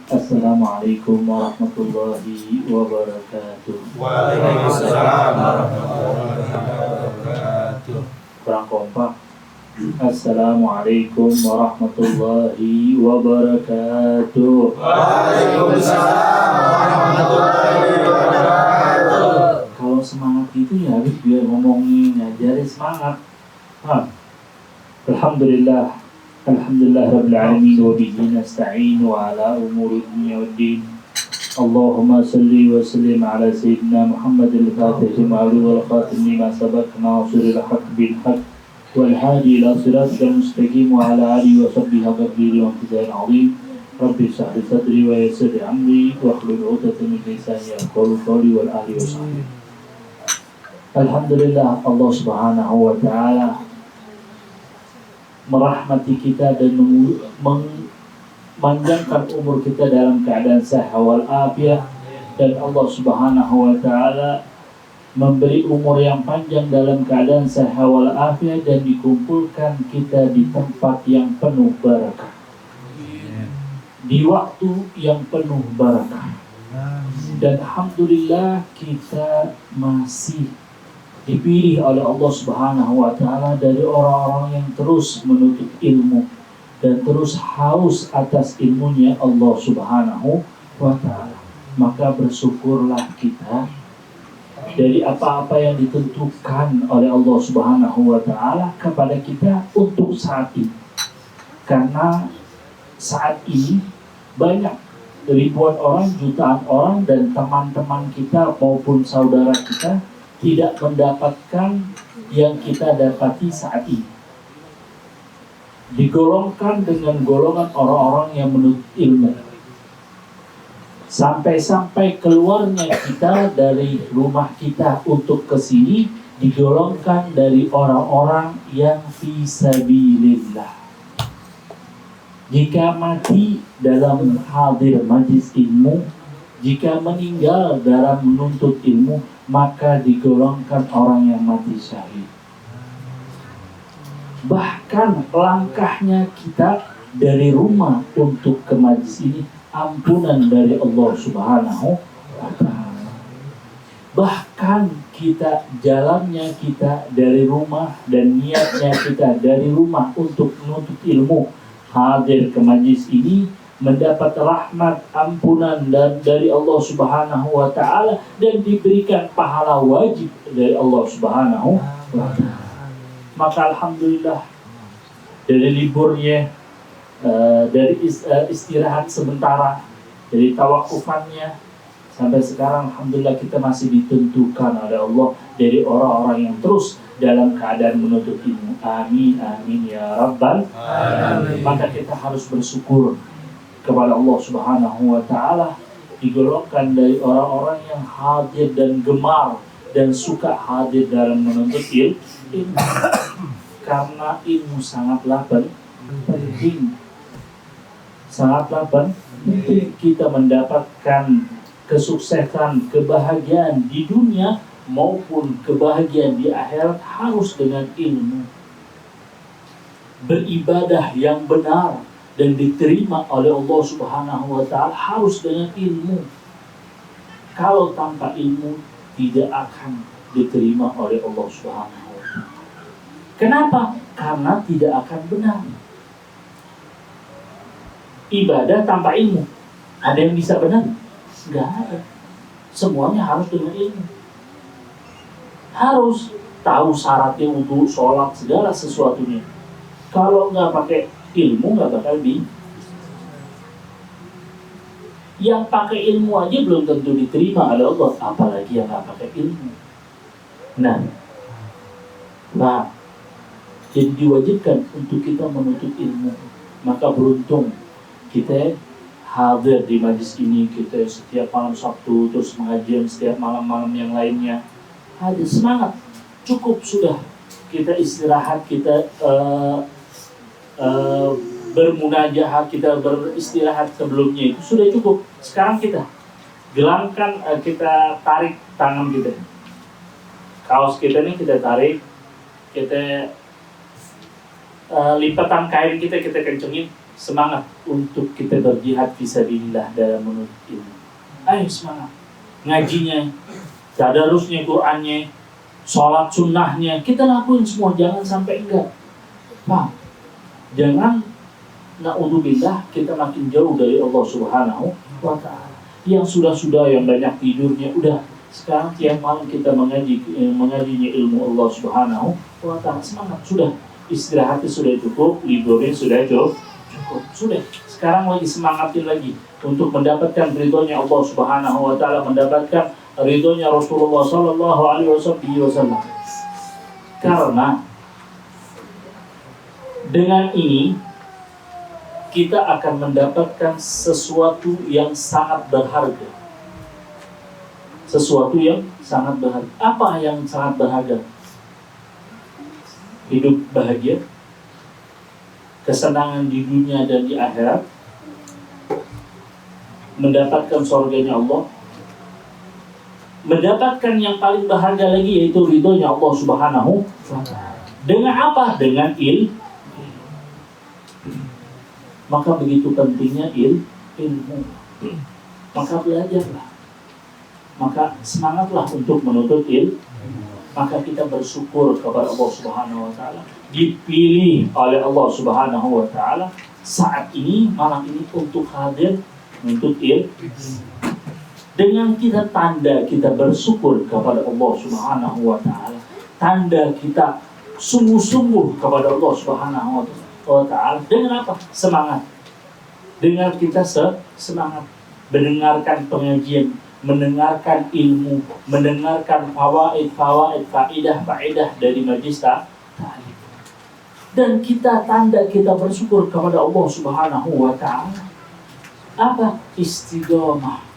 Assalamualaikum warahmatullahi wabarakatuh. Waalaikumsalam warahmatullahi wabarakatuh. Kurang kompak. Assalamualaikum warahmatullahi wabarakatuh. Waalaikumsalam warahmatullahi wabarakatuh. Kalau semangat gitu ya harus biar ngomongin ngajarin semangat. Alhamdulillah. Alhamdulillah Rabbil Alamin wa bihi nasta'inu ala umuri dunya waddin. Allahumma salli wa sallim ala sayyidina Muhammad al-Fatih ma'ruf wal khatim lima sabaq nasiril haq bil haq wal hadi ila siratal mustaqim wa ala alihi wa sahbihi qadri wa qadri azim. Rabbi shrah li sadri wa yassir li amri wa hlul 'uqdatam min lisani yafqahu qawli wal alihi wa sahbihi. Alhamdulillah Allah Subhanahu wa taala merahmati kita dan memanjangkan umur kita dalam keadaan sehat wal afiat, dan Allah Subhanahu wa taala memberi umur yang panjang dalam keadaan sehat wal afiat dan dikumpulkan kita di tempat yang penuh barakah, di waktu yang penuh barakah. Dan alhamdulillah kita masih dipilih oleh Allah Subhanahu wa taala dari orang-orang yang terus menuntut ilmu dan terus haus atas ilmunya Allah Subhanahu wa taala. Maka bersyukurlah kita dari apa-apa yang ditentukan oleh Allah Subhanahu wa taala kepada kita untuk saat ini. Karena saat ini banyak ribuan orang, jutaan orang dan teman-teman kita maupun saudara kita tidak mendapatkan yang kita dapati saat ini. Digolongkan dengan golongan orang-orang yang menuntut ilmu. Sampai-sampai keluarnya kita dari rumah kita untuk ke sini digolongkan dari orang-orang yang fi sabilillah. Jika mati dalam hadir majlis ilmu, jika meninggal dalam menuntut ilmu, maka digolongkan orang yang mati syahid. Bahkan langkahnya kita dari rumah untuk ke majlis ini ampunan dari Allah Subhanahu wa taala. Bahkan kita jalannya kita dari rumah dan niatnya kita dari rumah untuk menuntut ilmu, hadir ke majlis ini mendapat rahmat ampunan dan dari Allah Subhanahu wa taala dan diberikan pahala wajib dari Allah Subhanahu wa taala. Maka alhamdulillah dari liburnya, dari istirahat sementara, dari tawakufannya sampai sekarang alhamdulillah kita masih ditentukan oleh Allah dari orang-orang yang terus dalam keadaan menuntut ilmu. Amin amin ya rabbal alamin. Maka kita harus bersyukur kepada Allah Subhanahu wa taala, digolongkan dari orang-orang yang hadir dan gemar dan suka hadir dalam menuntut ilmu. Karena ilmu sangatlah penting. Sangatlah penting kita mendapatkan kesuksesan, kebahagiaan di dunia maupun kebahagiaan di akhirat harus dengan ilmu. Beribadah yang benar dan diterima oleh Allah Subhanahu wa taala harus dengan ilmu. Kalau tanpa ilmu tidak akan diterima oleh Allah Subhanahu wa taala. Kenapa? Karena tidak akan benar. Ibadah tanpa ilmu, ada yang bisa benar? Enggak ada. Semuanya harus dengan ilmu. Harus tahu syaratnya wudu, sholat, segala sesuatunya. Kalau nggak pakai ilmu nggak bakal yang pakai ilmu aja belum tentu diterima oleh Allah, apalagi yang nggak pakai ilmu. Nah, jadi diwajibkan untuk kita menuntut ilmu. Maka beruntung kita hadir di majlis ini, kita setiap malam Sabtu terus pengajian setiap malam-malam yang lainnya. Hadir semangat, cukup sudah kita istirahat, kita bermunajah, kita beristirahat sebelumnya itu sudah cukup. Sekarang kita gelangkan, kita tarik tangan kita, kaos kita nih kita tarik, kita lipatan kain kita kencengin semangat untuk kita berjihad fisabilillah dalam menuntut ilmu. Ayo semangat. Ngajinya, tadarusnya, Qur'annya, sholat sunnahnya, kita lakuin semua, jangan sampai enggak. Nah, jangan na'udzubillah kita makin jauh dari Allah Subhanahu wa ta'ala. Yang sudah-sudah yang banyak tidurnya, udah sekarang tiap malam kita mengajinya ilmu Allah Subhanahu wa ta'ala. Semangat, sudah istirahatnya sudah cukup, liburnya sudah cukup, sudah. Sekarang lagi semangatin lagi untuk mendapatkan ridhonya Allah Subhanahu wa ta'ala, mendapatkan ridhonya Rasulullah sallallahu alaihi wasallam. Karena dengan ini kita akan mendapatkan sesuatu yang sangat berharga. Sesuatu yang sangat berharga. Apa yang sangat berharga? Hidup bahagia, kesenangan di dunia dan di akhirat, mendapatkan surganya Allah, mendapatkan yang paling berharga lagi yaitu ridhonya Allah Subhanahu wa ta'ala. Dengan apa? Dengan ilmu. Maka begitu pentingnya ilmu. Maka belajarlah. Maka semangatlah untuk menuntut ilmu. Maka kita bersyukur kepada Allah Subhanahu wa ta'ala, dipilih oleh Allah Subhanahu wa ta'ala saat ini, malam ini untuk hadir menuntut ilmu. Dengan kita tanda kita bersyukur kepada Allah Subhanahu wa ta'ala, tanda kita sungguh-sungguh kepada Allah Subhanahu wa ta'ala. Dengan apa? Semangat. Dengan kita semangat mendengarkan pengajian, mendengarkan ilmu, mendengarkan fawaid, faedah dari majlis ta'lim. Dan kita tanda kita bersyukur kepada Allah Subhanahu wa ta'ala. Apa? Istiqomah.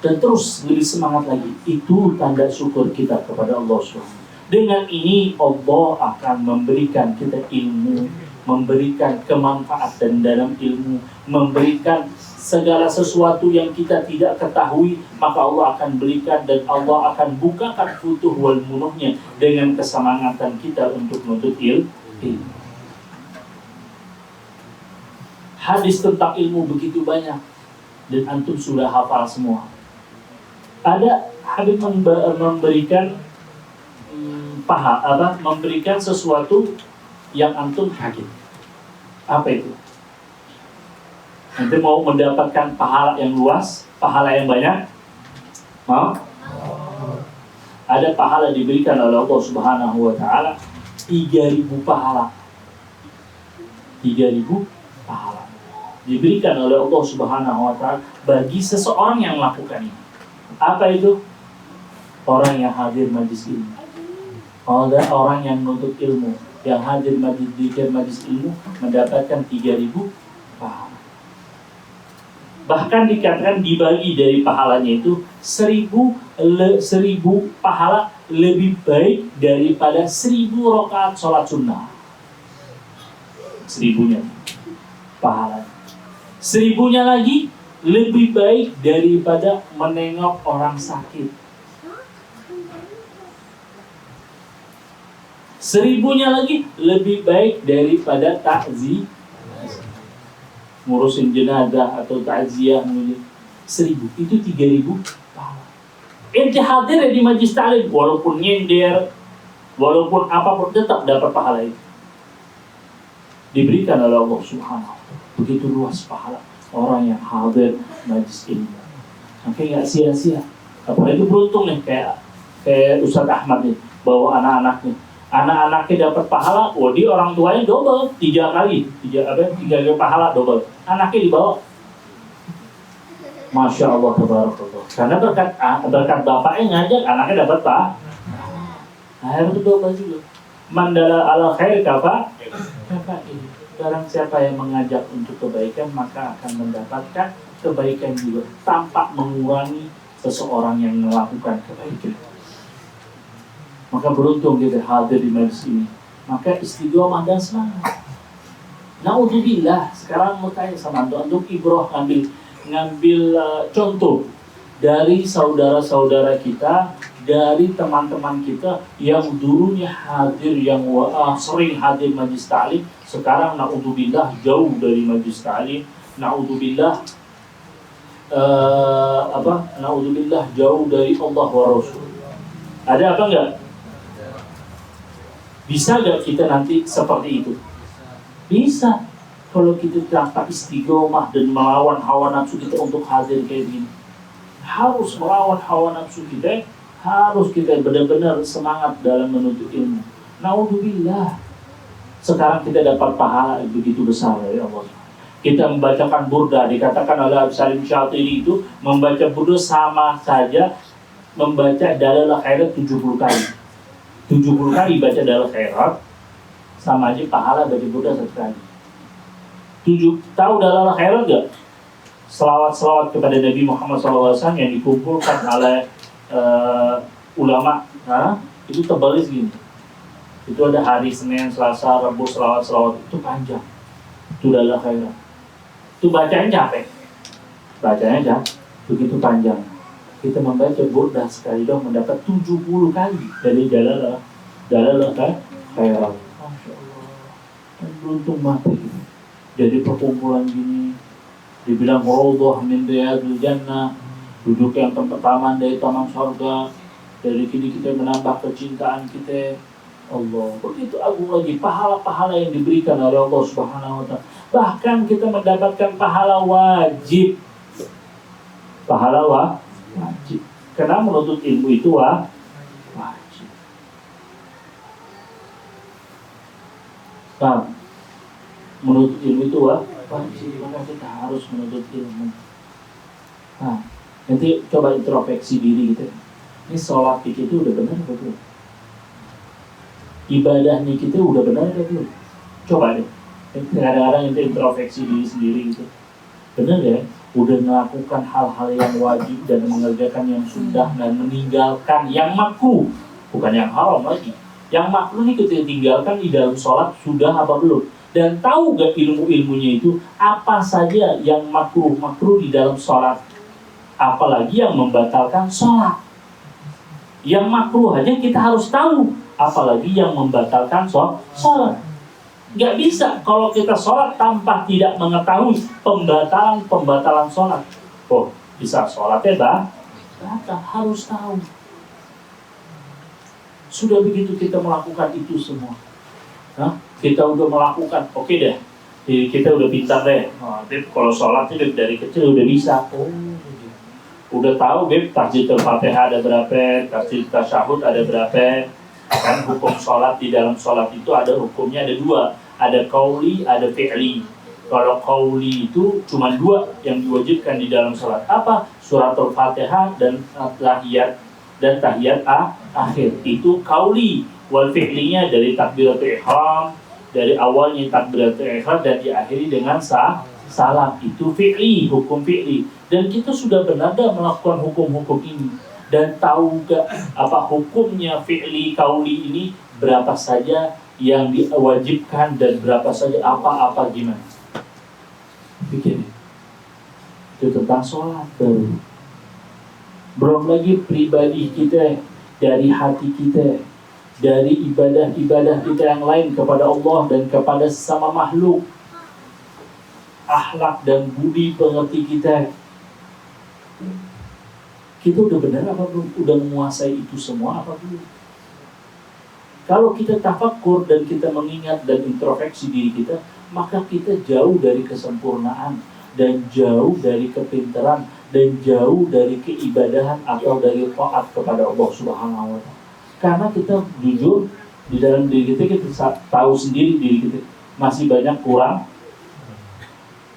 Dan terus lebih semangat lagi. Itu tanda syukur kita kepada Allah Subhanahu. Dengan ini Allah akan memberikan kita ilmu, memberikan kemanfaatan dalam ilmu, memberikan segala sesuatu yang kita tidak ketahui, maka Allah akan berikan dan Allah akan bukakan futuh wal munuhnya dengan kesemangatan kita untuk menuntut ilmu. Hadis tentang ilmu begitu banyak dan antum sudah hafal semua. Ada hadis memberikan memberikan sesuatu yang antum kaget. Apa itu? Nanti mau mendapatkan pahala yang luas, pahala yang banyak? Mau? Ada pahala diberikan oleh Allah Subhanahu wa ta'ala 3.000 pahala. 3.000 pahala diberikan oleh Allah Subhanahu wa ta'ala bagi seseorang yang melakukan ini. Apa itu? Orang yang hadir majlis ilmu. Orang yang menuntut ilmu, yang hadir majlis ilmu mendapatkan 3.000 pahala. Bahkan dikatakan dibagi dari pahalanya itu 1.000 pahala lebih baik daripada 1.000 rakaat sholat sunnah. 1.000-nya pahala. 1.000-nya lagi lebih baik daripada menengok orang sakit. 1.000-nya lagi lebih baik daripada takziah, ngurusin jenazah atau takziah. 1.000 itu 3.000 pahala. Ente hadir di majlis ta'lim, walaupun nyender, walaupun apapun, tetap dapat pahala itu. Diberikan oleh Allah Subhanahu. Begitu luas pahala orang yang hadir majlis ilmu. Sampai nggak sia-sia. Apalagi beruntung nih kayak Ustaz Ahmad nih, bawa anak-anaknya. Anak-anaknya dapat pahala, dia orang tuanya double, 3 kali pahala double. Anaknya dibawa. Masya Allah, tabarakallah. Karena berkat bapaknya ngajak, anaknya dapat pahala. Akhirnya itu double juga. Mandala ala khair kafa ini. Barang siapa yang mengajak untuk kebaikan, maka akan mendapatkan kebaikan juga tanpa mengurangi seseorang yang melakukan kebaikan. Maka beruntung kita hadir di majlis ini. Maka istiqomah dan semangat. Na'udzubillah, sekarang mau tanya sama antum ibrah, ngambil contoh dari saudara-saudara kita dari teman-teman kita yang dulunya hadir, yang sering hadir majlis ta'lim, sekarang naudzubillah jauh dari majlis ta'lim, naudzubillah naudzubillah jauh dari Allah wa Rasul. Ada apa enggak? Bisa enggak kita nanti seperti itu? Bisa. Kalau kita tak istiqomah dan melawan hawa nafsu kita untuk hadir kayak gini. Harus melawan hawa nafsu kita, harus kita benar-benar semangat dalam menuntut ilmu. Naudzubillah. Sekarang kita dapat pahala begitu besar dari Allah. Kita membacakan burda, dikatakan oleh Abu Salim Syatili itu membaca burda sama saja membaca Dalail Khairat 70 kali. 70 kali baca Dalail Khairat sama aja pahala baca burda 1 kali. Tahu Dalail Khairat enggak? Selawat-selawat kepada Nabi Muhammad SAW yang dikumpulkan oleh ulama, itu tebalnya segini. Itu ada hari Senin, Selasa, Rabu, selawat-selawat itu panjang. Itu Dalail Khairat. Itu bacanya capek. Begitu panjang. Kita membaca burda sekali dong mendapat 70 kali dari Dalail Khairat. Masya Allah. Dan beruntung mati. Jadi perkumpulan gini dibilang raudhah min riyadil jannah, duduk yang pertama dari taman surga. Dari kini kita menambah kecintaan kita. Allah, begitu agung lagi pahala-pahala yang diberikan oleh Allah Subhanahu wa taala. Bahkan kita mendapatkan pahala wajib. Pahala wajib. Karena menuntut ilmu itu wajib. Menuntut ilmu itu wajib, maka kita harus menuntut ilmu. Nanti coba introspeksi diri kita. Ini sholat kita itu udah benar atau belum? Ibadahnya kita udah benar atau belum? Coba deh. Kadang-kadang itu introspeksi diri sendiri gitu. Benar ya? Udah melakukan hal-hal yang wajib dan mengerjakan yang sunnah dan meninggalkan yang makruh, bukan yang haram lagi. Yang makruh ini kita tinggalkan di dalam sholat sudah apa belum? Dan tahu gak ilmu-ilmunya itu apa saja yang makruh di dalam sholat? Apalagi yang membatalkan sholat. Yang makruh aja kita harus tahu, apalagi yang membatalkan sholat. Gak bisa kalau kita sholat tanpa tidak mengetahui pembatalan sholat. Bisa sholatnya batal, harus tahu. Sudah begitu kita melakukan itu semua. Kita udah melakukan, oke deh. Kita udah pintar deh. Kalau sholat itu dari kecil udah bisa. Udah tahu takbiratul Fatihah ada berapa, takbiratul tasyahud ada berapa. Kan hukum sholat di dalam sholat itu ada hukumnya ada 2. Ada qauli, ada fi'li. Kalau qauli itu cuma 2 yang diwajibkan di dalam sholat. Apa? Suratul Fatihah dan tahiyat akhir. Itu qauli. Wal fi'linya dari takbiratul ihram, dari awalnya takbiratul ihram dan diakhiri dengan salam. Itu fi'li, hukum fi'li. Dan kita sudah benar melakukan hukum-hukum ini. Dan tahu gak apa hukumnya fi'li qauli ini, berapa saja yang diwajibkan dan berapa saja apa-apa gimana. Pikir itu tentang sholat baru. Belum lagi pribadi kita, dari hati kita, dari ibadah-ibadah kita yang lain kepada Allah dan kepada sesama makhluk. Akhlak dan budi pengerti kita. Kita udah benar apa belum? Udah menguasai itu semua apa belum? Kalau kita tafakkur dan kita mengingat dan introspeksi diri kita, maka kita jauh dari kesempurnaan dan jauh dari kepintaran dan jauh dari keibadahan atau dari taat kepada Allah Subhanahu wa taala. Karena kita jujur di dalam diri kita tahu sendiri diri kita masih banyak kurang.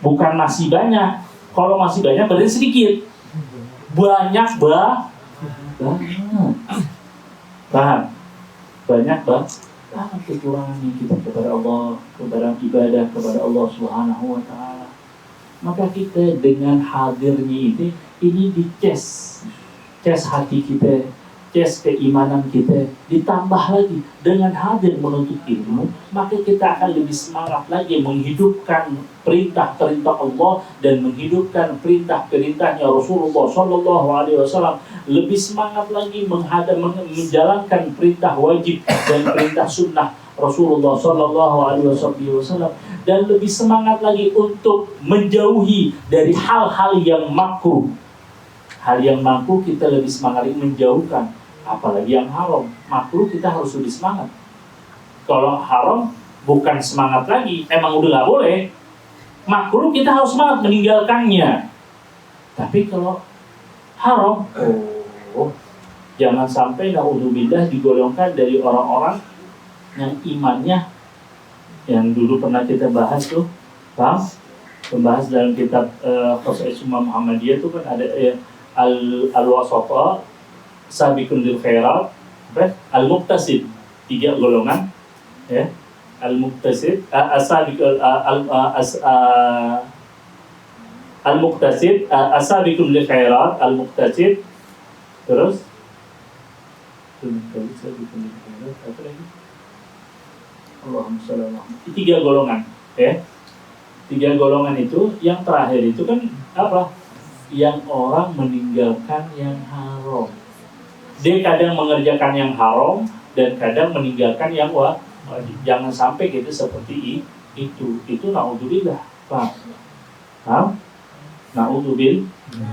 Bukan masih banyak. Kalau masih banyak berarti sedikit. Banyak banyak kekurangan kita kepada Allah, kepada ibadah kepada Allah Subhanahu wa taala. Maka kita dengan hadirnya ini dicas hati kita, tes keimanan kita, ditambah lagi dengan hadir menuntut ilmu, maka kita akan lebih semangat lagi menghidupkan perintah-perintah Allah dan menghidupkan perintah-perintahnya Rasulullah Shallallahu Alaihi Wasallam. Lebih semangat lagi menjalankan perintah wajib dan perintah sunnah Rasulullah Shallallahu Alaihi Wasallam, dan lebih semangat lagi untuk menjauhi dari hal-hal yang makruh. Hal yang makruh kita lebih semangat menjauhkan, apalagi yang haram. Makruh kita harus lebih semangat. Kalau haram bukan semangat lagi, emang udah nggak boleh. Makruh kita harus semangat meninggalkannya. Tapi kalau haram, jangan sampai naudzubillah digolongkan dari orang-orang yang imannya, yang dulu pernah kita bahas tuh, paham? Membahas dalam kitab Khosais Ummah Muhammadiyah itu kan ada al-wasata, sabiqun lil khairat, al-muqtasid, 3 golongan, ya. Al-muqtasid, al-muqtasid, as-sabiqun lil khairat, al-muqtasid, terus apa lagi? Allahumma shalli ala Muhammad. 3 golongan, ya. 3 golongan itu, yang terakhir itu kan apa? Yang orang meninggalkan yang haram. Dia kadang mengerjakan yang haram dan kadang meninggalkan yang wajib. Jangan sampai kita seperti itu. Itu naudzubillah. Paham? Naudzubillah.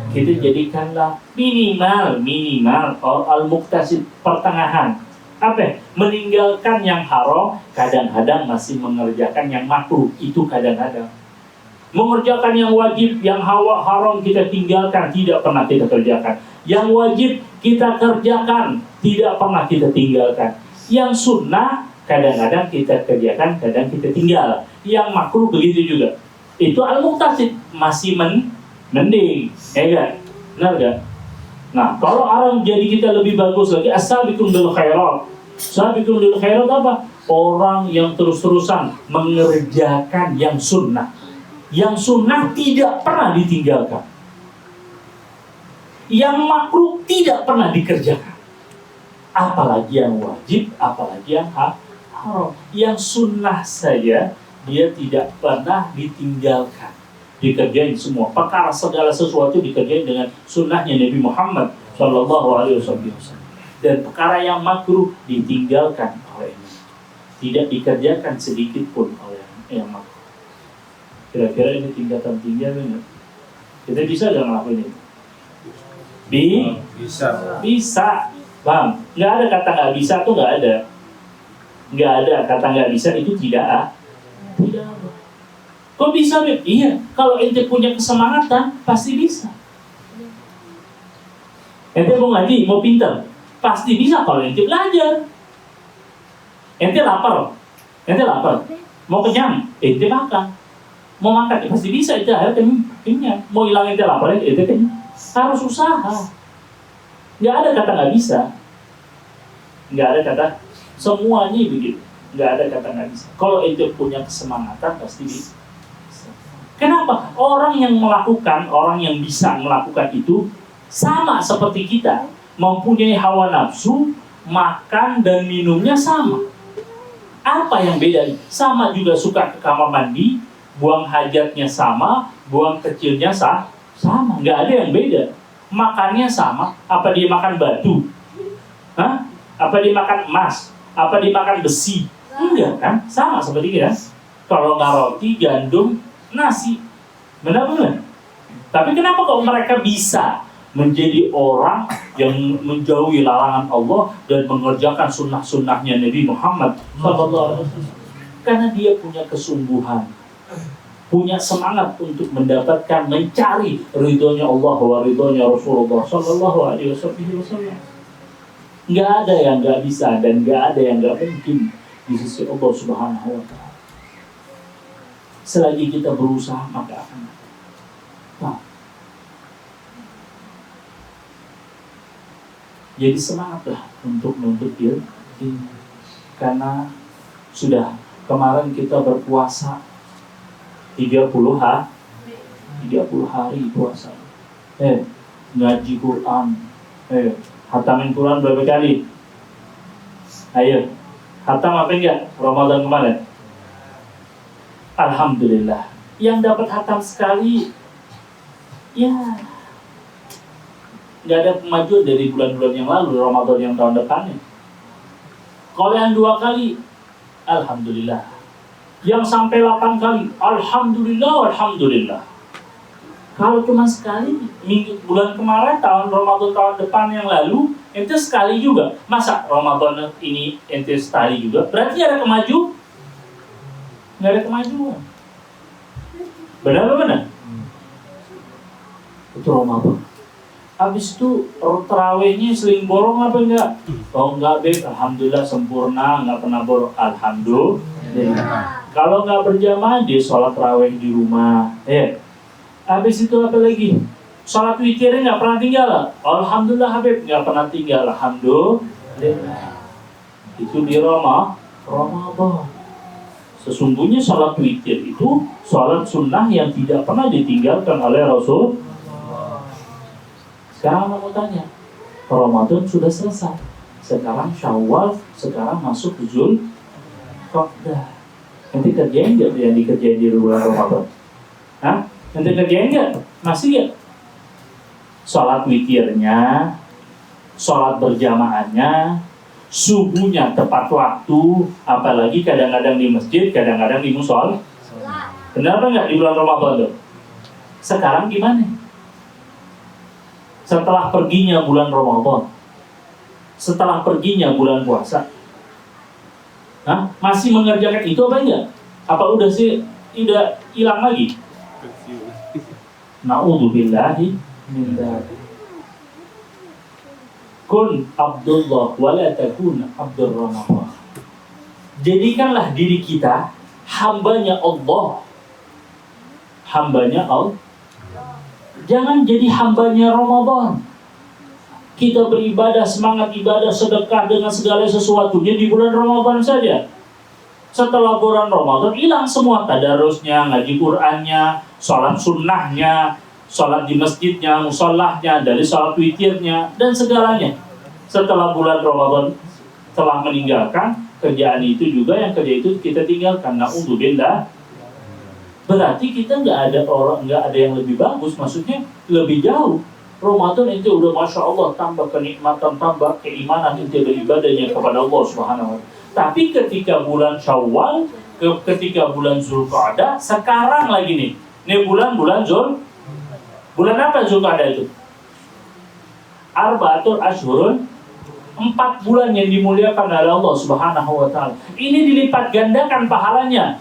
Kita jadikanlah minimal al-muqtasid, pertengahan. Apa? Meninggalkan yang haram, kadang-kadang masih mengerjakan yang makruh. Itu kadang-kadang. Mengerjakan yang wajib, yang haram kita tinggalkan, tidak pernah kita kerjakan. Yang wajib kita kerjakan, tidak pernah kita tinggalkan. Yang sunnah kadang-kadang kita kerjakan, kadang kita tinggal. Yang makruh begitu juga. Itu al-muqtasid, masih mending, ya kan? Benar gak? Nah, kalau orang jadi kita lebih bagus lagi, as-sabiqun lil khairat. Sabiqun lil khairat apa? Orang yang terus-terusan mengerjakan yang sunnah. Yang sunnah tidak pernah ditinggalkan. Yang makruh tidak pernah dikerjakan. Apalagi yang wajib, apalagi yang haram. Yang sunnah saja dia tidak pernah ditinggalkan. Dikerjain semua. Perkara segala sesuatu dikerjain dengan sunnahnya Nabi Muhammad Shallallahu Alaihi Wasallam. Dan perkara yang makruh ditinggalkan olehnya. Tidak dikerjakan sedikit pun oleh yang makruh. Kira-kira ini tingkatan tinggi apa? Kita bisa nggak ngelakuin ini? Bisa, bang. Nggak ada kata nggak bisa tuh, nggak ada. Nggak ada kata nggak bisa itu tidak. Tidak. Kok bisa, Beb? Iya. Kalau ente punya kesemangatan, pasti bisa. Ente mau ngaji, mau pintar, pasti bisa kalau ente belajar. Ente lapar, mau kenyang, ente makan. Mau makan, pasti bisa, itu akhirnya kenyang. Mau hilangin lapar, itu kenyang. Harus usaha. Nggak ada kata nggak bisa. Nggak ada kata, semuanya begitu. Nggak ada kata nggak bisa. Kalau itu punya kesemangatan, pasti bisa. Kenapa? Orang yang bisa melakukan itu, sama seperti kita. Mempunyai hawa nafsu, makan dan minumnya sama. Apa yang beda? Sama juga suka ke kamar mandi, buang hajatnya sama, buang kecilnya sama, nggak ada yang beda. Makannya sama, apa dia makan batu? Hah? Apa dia makan emas? Apa dia makan besi? Enggak kan? Sama seperti kita. Kalau nggak roti, gandum, nasi. Benar-benar. Tapi kenapa kok mereka bisa menjadi orang yang menjauhi larangan Allah dan mengerjakan sunnah-sunnahnya Nabi Muhammad SAW? Karena dia punya kesungguhan, punya semangat untuk mendapatkan, mencari ridhonya Allah wa ridhonya Rasulullah Sallallahu Alaihi Wasallam. Nggak ada yang nggak bisa dan nggak ada yang nggak mungkin di sisi Allah Subhanahu Wa Taala. Selagi kita berusaha maka akan ada. Nah, jadi semangatlah untuk menuntut ilmu, karena sudah kemarin kita berpuasa 30 hari puasa, ngaji Quran, Khatamin Quran berapa kali? Ayo, khatam apa enggak Ramadan kemarin? Alhamdulillah. Yang dapat khatam sekali, ya nggak ada kemajuan dari bulan-bulan yang lalu, Ramadan yang tahun depannya. Kalau yang 2 kali, alhamdulillah. Yang sampai 8 kali, alhamdulillah, alhamdulillah. Kalau cuma sekali, bulan kemarin, tahun Ramadan tahun depan yang lalu, ente sekali juga. Masa Ramadan ini ente sekali juga? Berarti ada kemajuan? Nggak ada kemajuan. Benar apa benar? Itu Ramadan. Habis itu terawihnya seling borong apa enggak? Oh enggak, Beb, alhamdulillah sempurna, enggak pernah borong. Alhamdulillah. Kalau enggak berjamaah, dia sholat terawih di rumah. Habis itu apa lagi? Sholat witirnya enggak pernah tinggal. Alhamdulillah, Habib, enggak pernah tinggal. Alhamdulillah. Itu di Ramadan. Sesungguhnya sholat witir itu sholat sunnah yang tidak pernah ditinggalkan oleh Rasul. Sekarang mau tanya, Ramadan sudah selesai. Sekarang Syawal, sekarang masuk Zulqa'dah. Nanti kerjain nggak yang dikerjain di bulan Ramadan? Hah? Nanti kerjain nggak? Masih nggak? Sholat witirnya, sholat berjamaahnya, subuhnya tepat waktu, apalagi kadang-kadang di masjid, kadang-kadang di mushol. Benar nggak di bulan Ramadan tuh? Sekarang gimana? Setelah perginya bulan Ramadan, setelah perginya bulan puasa, masih mengerjakan itu apa enggak? Apa udah hilang lagi? Na'udzubillahi min dzalik. Kun Abdullah wala takun Abdur Ramadan. Jadikanlah diri kita hambanya Allah. Hambanya Allah. Jangan jadi hambanya Ramadan. Kita beribadah, semangat ibadah, sedekah dengan segala sesuatunya di bulan Ramadan saja. Setelah bulan Ramadan hilang semua tadarusnya, ngaji Qur'annya, sholat sunnahnya, sholat di masjidnya, musallahnya, dari sholat witirnya, dan segalanya. Setelah bulan Ramadan telah meninggalkan kerjaan itu juga, yang kerja itu kita tinggalkan. Na'udzubillah. Berarti kita nggak ada yang lebih bagus, maksudnya lebih jauh. Ramadan itu udah masya Allah, tambah kenikmatan, tambah keimanan itu beribadahnya kepada Allah Subhanahu wa Ta'ala. Tapi ketika bulan Syawal, ketika bulan Zulqa'dah, sekarang lagi nih bulan bulan apa Zulqa'dah itu? Arba'atul Ashhurun, 4 bulan yang dimuliakan oleh Allah Subhanahu wa Ta'ala. Ini dilipat gandakan pahalanya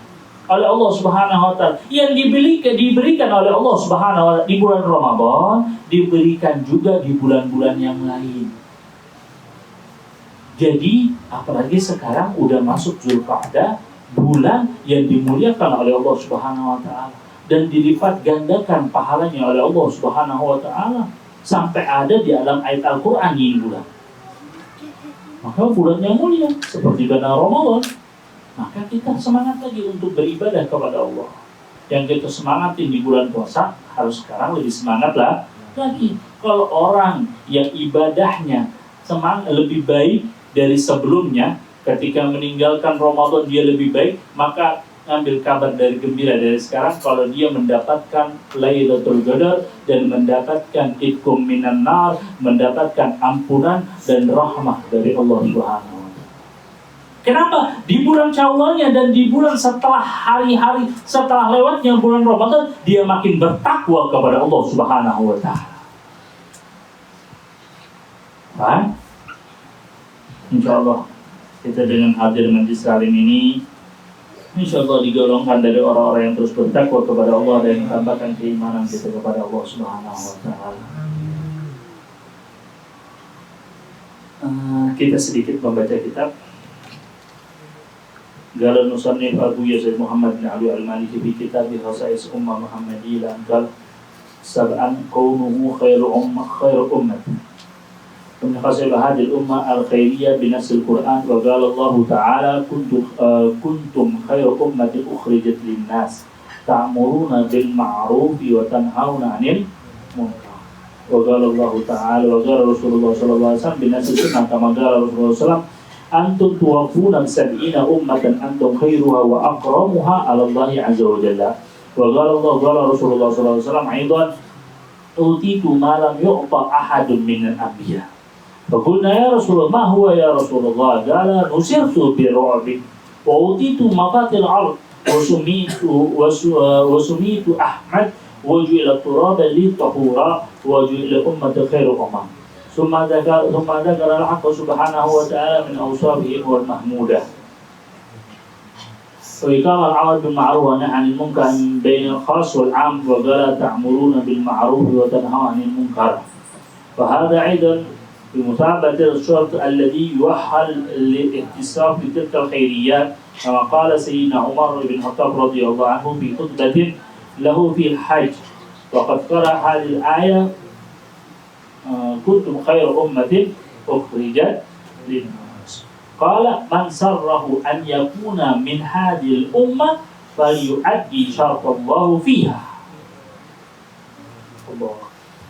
oleh Allah Subhanahu wa Ta'ala. Yang diberikan oleh Allah Subhanahu wa Ta'ala di bulan Ramadan, diberikan juga di bulan-bulan yang lain. Jadi apalagi sekarang udah masuk Zulqa'dah, bulan yang dimuliakan oleh Allah Subhanahu wa Ta'ala, dan dilipat gandakan pahalanya oleh Allah Subhanahu wa Ta'ala, sampai ada di dalam ayat Al-Qur'an ini bulan. Maka bulan yang mulia seperti bulan Ramadan, maka kita semangat lagi untuk beribadah kepada Allah. Yang kita semangatin di bulan puasa, harus sekarang lebih semangat lagi. Kalau orang yang ibadahnya lebih baik dari sebelumnya, ketika meninggalkan Ramadan dia lebih baik, maka ambil kabar dari gembira dari sekarang kalau dia mendapatkan Lailatul Qadar dan mendapatkan itqum minan nar, mendapatkan ampunan dan rahmah dari Allah Subhanahu. Kenapa? Di bulan Syawalnya dan di bulan setelah hari-hari setelah lewatnya bulan Ramadan, dia makin bertakwa kepada Allah Subhanahu wa Ta'ala. Kan? Insyaallah kita dengan hadir majlis salim ini, insyaallah digolongkan dari orang-orang yang terus bertakwa kepada Allah dan menambahkan keimanan kita kepada Allah Subhanahu wa Ta'ala. Kita sedikit membaca kitab Qala al-musannif Abu Yazid Muhammad bin Ali al-Maliki fi kitab Khasa'is Ummah Muhammadiyah qala sab'an kaunuhu khairu ummah min khasa'il hadhihi al-ummah al-khairiyyah bi nass al-Qur'an wa qala Allah ta'ala kuntum khairu ummatin ukhrijat lin-nas ta'muruna bil ma'ruf wa tanhauna 'anil munkar. wa qala Allah ta'ala wa qala Rasulullah sallallahu alaihi wasallam bin nasi sunnah kama qala Rasulullah sallallahu antum tuwafuna sab'ina ummatan antum khairuha wa akramuha 'ala Allah 'azza wa jalla wa qala Rasulullah sallallahu alaihi wasallam aidan utitu ma lam yu'ta ahadun minal anbiya. Faqulna ya Rasulullah ma huwa ya Rasulullah? Qala nusirtu bi ru'bi wa utitu maqatil 'ard wa sumitu Ahmad wa ju'ila turaba li tahura wa ju'ila ummati khairu ummah. Summa dzakara al-haqq subhanahu wa ta'ala min awsafihi wal mahmudah. وإقام الأمر بالمعروف والنهي عن المنكر بين الخاص والعام وقال تأمرون بالمعروف وتنهون عن المنكر وهذا أيضا بمثابرة الشرط الذي يوحل للاتصاف بتلك الخيريات كما قال سيدنا عمر بن الخطاب رضي الله عنه في خطبة له في الحج وقد قرأ هذه الآية كنتم خير أمة أخرجت للناس Qala man sarrahu an yakuna min hadhil ummah falyu'addi syartallahu fiha.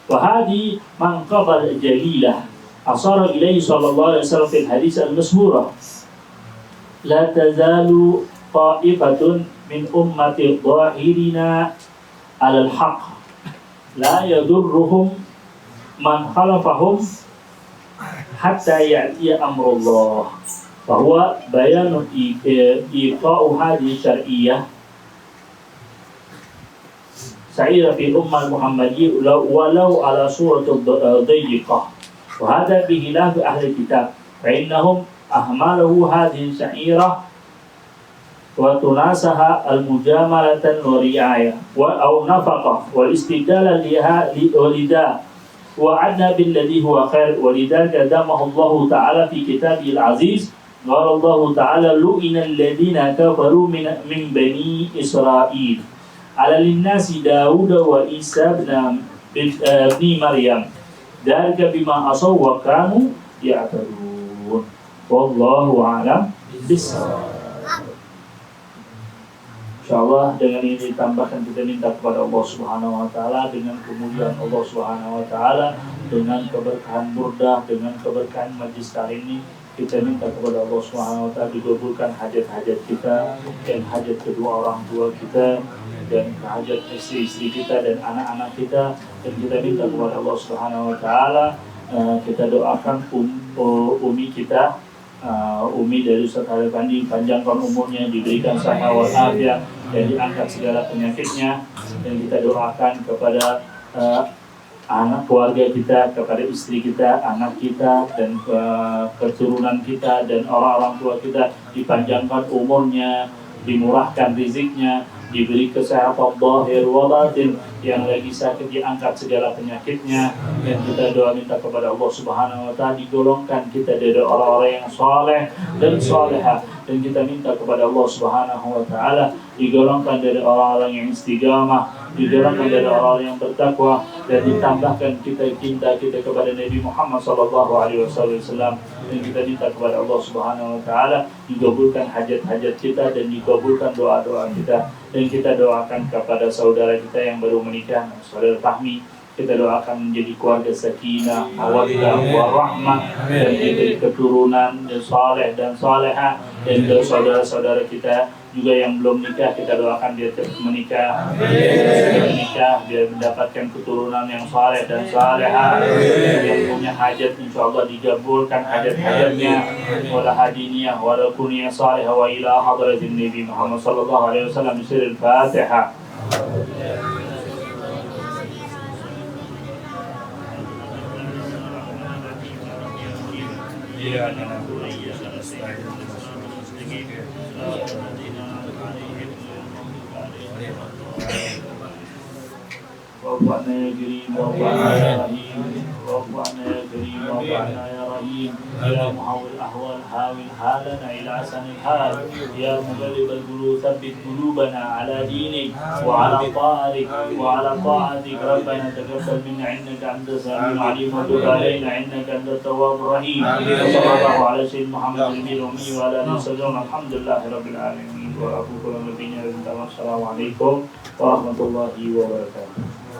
Wa hadhi man qabala jalilah asara ilayhi sallallahu alaihi wasallam fil hadits al-mashhura la tazalu ta'ifatun min ummati dhahirina 'ala al-haqq la yadurruhum man khalafahum hatta ya'tiya amrullah. Bahwa bayan iqa'u hadhihi syar'iyyah sa'ira fi ummah Muhammadiyah walau ala suratul dayyiqah wa hadha bihilaf ahli kitab fa innahum ahmalahu hadhihi sya'irah wa tunasaha al-mujamalatan wa ri'ayah wa aw nafaqah wal istidlal liha walida wa adna billadhi huwa khair walidhalika damahu Allah ta'ala fi kitabihil aziz. Qala Allah Ta'ala lu'inal ladzina kafaru min bani Israil ala linnasi Daud wa Isa ibn Maryam dzalika bima asaw wa kanu ya'tadun wallahu a'lam bissawab. Insyaallah dengan ini ditambahkan kita minta kepada Allah Subhanahu wa taala dengan kemuliaan Allah Subhanahu wa taala dengan keberkahan burdah dengan keberkahan majlis kali ini. Kita minta kepada Allah Subhanahu wa taala dikabulkan hajat-hajat kita dan hajat kedua orang tua kita dan hajat istri-istri kita dan anak-anak kita, dan kita minta kepada Allah Subhanahu wa taala kita doakan umi kita umi dari Ustaz Halil Pandi panjangkan umurnya, diberikan sehat walafiat dan diangkat segala penyakitnya, dan kita doakan kepada anak keluarga kita, kepada istri kita, anak kita, dan keturunan kita, dan orang-orang tua kita dipanjangkan umurnya, dimurahkan riziknya, diberi kesehatan zahir wa batin, yang lagi sakit diangkat segala penyakitnya, dan kita doa minta kepada Allah Subhanahu wa taala digolongkan kita dari orang-orang yang saleh dan salehah, dan kita minta kepada Allah Subhanahu wa taala digolongkan dari orang-orang yang istiqamah, digolongkan dari orang-orang yang bertakwa, dan ditambahkan kita cinta kita kepada Nabi Muhammad sallallahu alaihi wasallam, dan kita minta kepada Allah Subhanahu wa taala dikabulkan hajat-hajat kita dan dikabulkan doa-doa kita, dan kita doakan kepada saudara kita yang baru menikah, saudara Fahmi, kita doakan menjadi keluarga sakinah, mawaddah, warahmah, dan diberi keturunan dan saleh dan salehah, dan dari saudara-saudara kita juga yang belum nikah kita doakan dia menikah, biar mendapatkan keturunan yang saleh dan salehah, yang punya hajat insyaallah digabulkan hajat-hajatnya, wala hadiniyah wala kuniyah salihah wa ila hadratin Nabi Muhammad sallallahu alaihi wasallam bisiril Fatihah. Ya ana nabiyya sallallahu ربنا يا كريم ربنا يا رحيم ربنا يا كريم ربنا يا رحيم يا محول الأحوال حاول حالنا إلى أحسن الحال يا مقلب القلوب ثبت قلوبنا على دينك وعلى طاعتك ربنا تقبل منا إنك أنت السميع العليم وتب علينا إنك أنت التواب الرحيم وصلى الله على سيدنا محمد النبي الأمي وعلى آله وسلم الحمد لله رب العالمين والسلام عليكم ورحمة الله وبركاته.